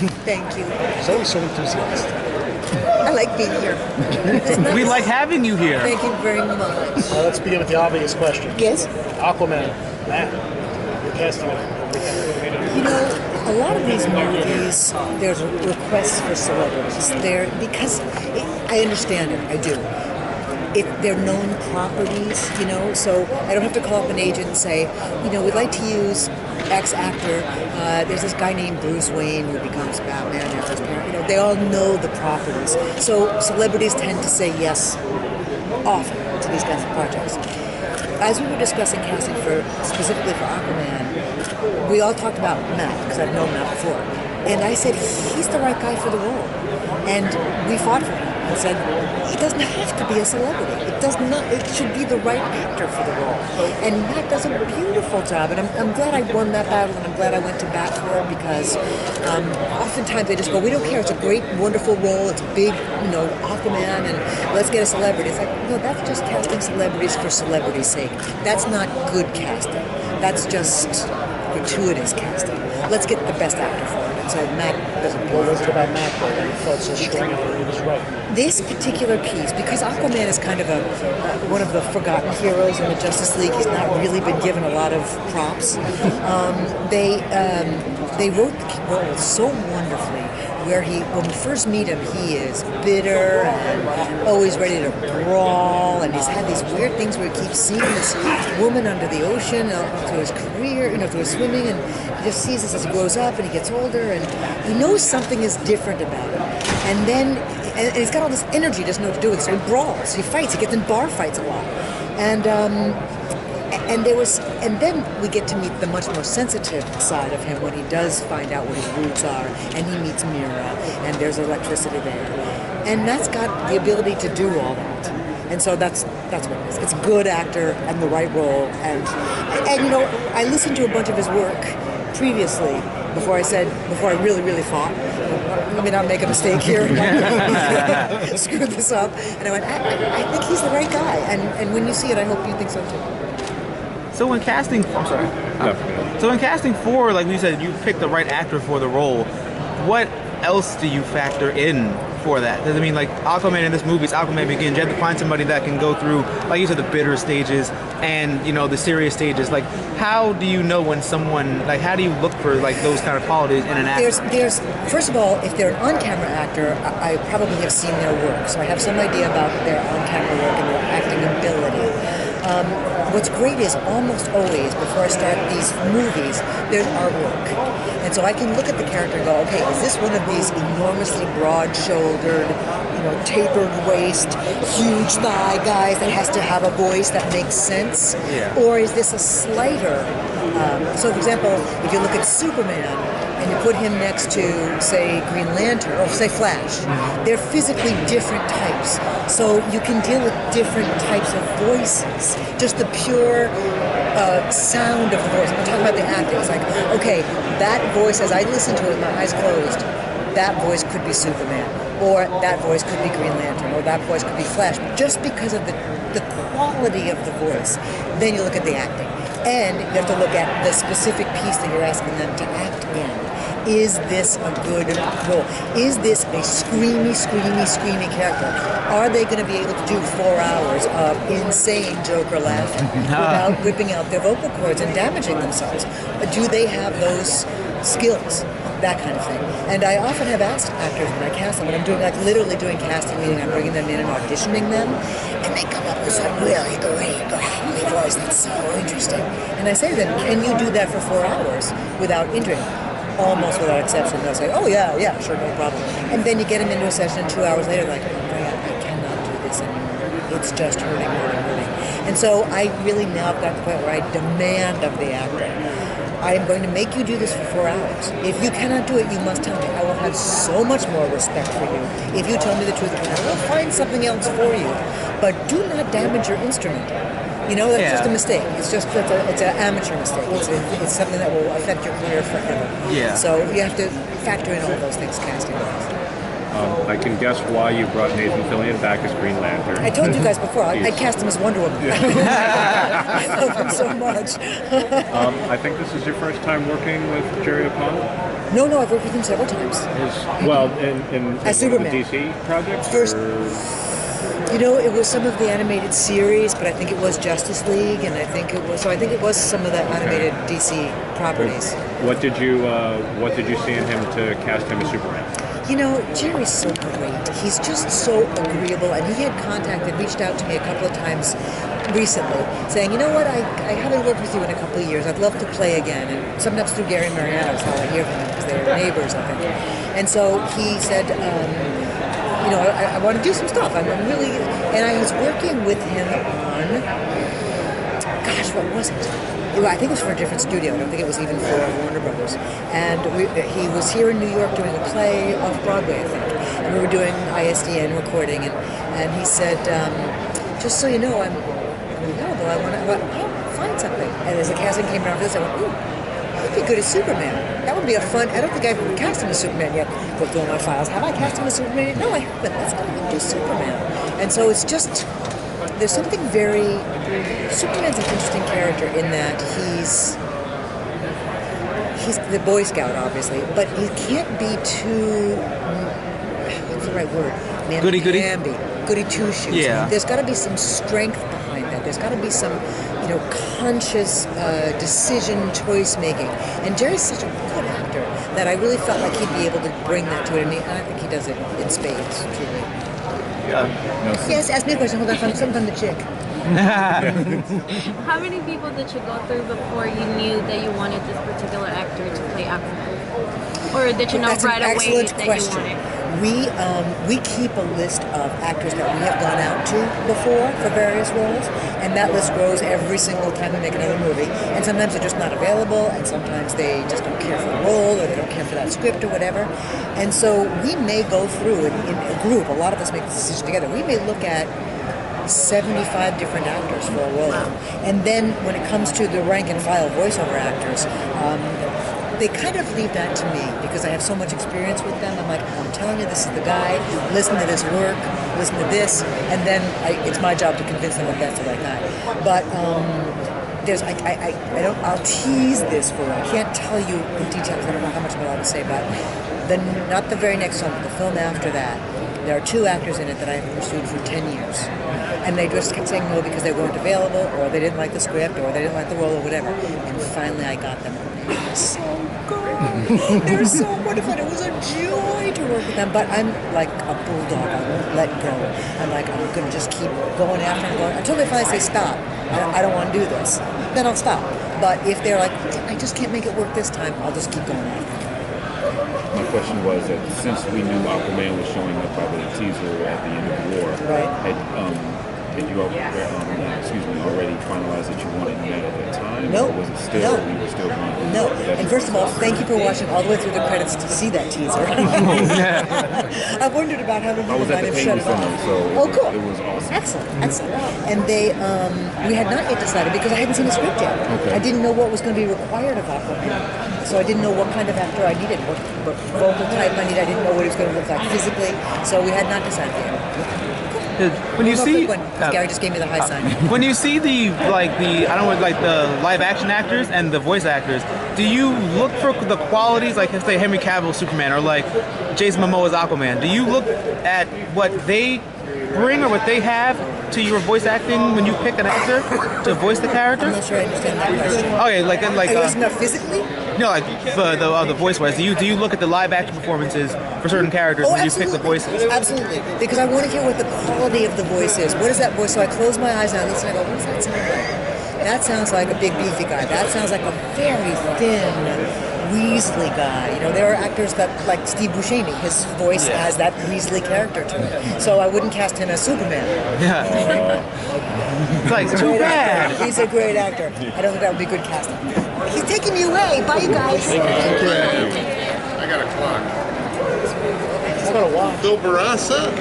Thank you. She's always so enthusiastic. I like being here. Nice. We like having you here. Thank you very much. Let's begin with the obvious question. Yes? Aquaman, Matt, you're casting it. You know, a lot of these movies, there's requests for celebrities. Because I understand it, I do. They're known properties, you know, so I don't have to call up an agent and say, you know, we'd like to use X actor. There's this guy named Bruce Wayne who becomes Batman after his parent. You know, they all know the properties. So celebrities tend to say yes often to these kinds of projects. As we were discussing casting specifically for Aquaman, we all talked about Matt, because I've known Matt before. And I said, he's the right guy for the role. And we fought for him and said, he doesn't have to be a celebrity. It should be the right actor for the role. And Matt does a beautiful job. And I'm glad I won that battle, and I'm glad I went to bat for it, because oftentimes they just go, we don't care, it's a great, wonderful role, it's big, you know, Aquaman, and let's get a celebrity. It's like, no, that's just casting celebrities for celebrity's sake. That's not good casting. That's just gratuitous casting. Let's get the best actor for it. And so Matt does a What was it about Matt that you felt so strongly that he was right? This particular piece, because Aquaman is kind of one of the forgotten heroes in the Justice League, he's not really been given a lot of props. They wrote the role so wonderfully, where when we first meet him, he is bitter and always ready to brawl, and he's had these weird things where he keeps seeing this woman under the ocean through his career, you know, through his swimming, and he just sees this as he grows up and he gets older, and he knows something is different about him. And then, and he's got all this energy, he doesn't know what to do, so he brawls, he fights, he gets in bar fights a lot. And then we get to meet the much more sensitive side of him when he does find out what his roots are, and he meets Mira, and there's electricity there. And Matt's got the ability to do all that. And so that's what it is. It's a good actor and the right role. And you know, I listened to a bunch of his work previously before I really, really fought. Let me not make a mistake here. Screw this up. And I went, I think he's the right guy. And when you see it, I hope you think so too. So when casting, I'm sorry. So when casting for, like we said, you picked the right actor for the role. What else do you factor in for that? Does it mean like Aquaman in this movie, it's Aquaman Begins, you have to find somebody that can go through, like you said, the bitter stages and, you know, the serious stages. Like, how do you know when someone, like, how do you look for like those kind of qualities in an actor? There's first of all, if they're an on-camera actor, I probably have seen their work, so I have some idea about their on-camera work and their acting ability. What's great is almost always, before I start these movies, there's artwork. And so I can look at the character and go, okay, is this one of these enormously broad-shouldered, you know, tapered waist, huge thigh guys that has to have a voice that makes sense? Yeah. Or is this a slighter? So for example, if you look at Superman, and you put him next to, say, Green Lantern, or say Flash, they're physically different types. So you can deal with different types of voices. Just the pure sound of the voice. I'm talking about the acting. It's like, okay, that voice, as I listen to it with my eyes closed, that voice could be Superman, or that voice could be Green Lantern, or that voice could be Flash. Just because of the quality of the voice, then you look at the acting. And you have to look at the specific piece that you're asking them to act in. Is this a good role? Is this a screamy character? Are they going to be able to do 4 hours of insane Joker laughing without ripping out their vocal cords and damaging themselves? Do they have those skills? That kind of thing. And I often have asked actors when I cast them, when I'm doing, like, literally doing casting meeting, I'm bringing them in and auditioning them, and they come up with some really great voice that's so interesting. And I say to them, can you do that for 4 hours without injuring them? Almost without exception. They'll say, oh yeah, sure, no problem. And then you get them into a session, and 2 hours later, like, oh my God, I cannot do this anymore. It's just hurting. And so I really now have got to the point where I demand of the actor, I am going to make you do this for 4 hours. If you cannot do it, you must tell me. I will have so much more respect for you if you tell me the truth. And I will find something else for you. But do not damage your instrument. You know, that's just a mistake. It's an amateur mistake. It's something that will affect your career forever. Yeah. So you have to factor in all those things casting-wise. I can guess why you brought Nathan Fillion back as Green Lantern. I told you guys before, I cast him as Wonder Woman. I love him so much. I think this is your first time working with Jerry O'Connell? No, I've worked with him several times. In as one of Superman. the DC projects? First, it was some of the animated series, but I think it was Justice League, and I think it was some of the animated DC properties. What did you see in him to cast him as Superman? Jerry's so great. He's just so agreeable, and he had reached out to me a couple of times recently, saying, you know what, I haven't worked with you in a couple of years. I'd love to play again. And sometimes through Gary Mariano's how I hear from him, because they're neighbors, I think. And so he said, I want to do some stuff. I was working with him on, gosh, what was it? I think it was for a different studio. I don't think it was even for Warner Brothers. And he was here in New York doing a play off Broadway, I think. And we were doing ISDN recording, and he said, just so you know, I'm available. I want to find something. And as the casting came around for this, I went, ooh, he'd be good as Superman. That would be a fun. I don't think I've cast him as Superman yet. Go through my files. Have I cast him as Superman? No, I haven't. Let's go and do Superman. And so it's just, there's something very. Superman's an interesting character in that he's the Boy Scout, obviously, but he can't be too. What's the right word? Goody two shoes. Yeah. There's got to be some strength behind that. There's got to be some, conscious decision, choice making. And Jerry's such a good actor that I really felt like he'd be able to bring that to it. And I think he does it in spades, truly. Yeah. Yes, ask me a question. Hold on, something from the chick. How many people did you go through before you knew that you wanted this particular actor to play Aquaman? Or did you know right away that question. You wanted? We keep a list of actors that we have gone out to before for various roles, and that list grows every single time we make another movie. And sometimes they're just not available, and sometimes they just don't care for the role, or they don't care for that script or whatever. And so we may go through in a group. A lot of us make this decision together. We may look at 75 different actors for a role. And then when it comes to the rank and file voiceover actors, they kind of leave that to me because I have so much experience with them. I'm like, I'm telling you, this is the guy. Listen to this work. Listen to this, and then it's my job to convince them that that's the right guy. But I'll tease this for you. I can't tell you in detail because I don't know how much I'm allowed to say about it. Not the very next film, but the film after that. There are 2 actors in it that I have pursued for 10 years. And they just kept saying no because they weren't available, or they didn't like the script, or they didn't like the role, or whatever. And finally I got them. They're so good. They're so wonderful. It was a joy to work with them. But I'm like a bulldog. I won't let go. I'm like, I'm going to just keep going after them, going until they finally say stop. I don't want to do this. Then I'll stop. But if they're like, I just can't make it work this time, I'll just keep going after them. My question was that since we knew Aquaman was showing up by the teaser at the end of the war, right. Had you already finalized that you wanted that at that time? No. Or was it still, No. you were still going to No. And first of all, thank you for watching all the way through the credits to see that teaser. I've wondered about how many I people was at might the have shut painting it off. center, so Oh, cool. it was awesome. Excellent. And we had not yet decided because I hadn't seen the script yet. Okay. I didn't know what was going to be required of Aquaman. So I didn't know what kind of actor I needed, what vocal type I needed. I didn't know what he was going to look like physically. So we had not decided yet. When you see, Gary just gave me the high sign. when you see the live action actors and the voice actors, do you look for the qualities, like say Henry Cavill Superman or like Jason Momoa's Aquaman? Do you look at what they bring or what they have to your voice acting when you pick an actor to voice the character? I'm not sure I understand that question. Okay, like Are you asking about physically? no, like for the voice wise. Do you look at the live action performances for certain characters when you pick the voices? Absolutely, because I want to hear what the quality of the voice is. What is that voice? So I close my eyes and I listen and I go, what does that sound like? That sounds like a big beefy guy. That sounds like a very thin Weasley guy. There are actors that, like Steve Buscemi, his voice has that Weasley character to it. So I wouldn't cast him as Superman. Yeah. It's like too bad. He's a great actor. I don't think that would be good casting. He's taking me away. Bye, you guys. I got a clock. It's got a watch. Bill Barassa?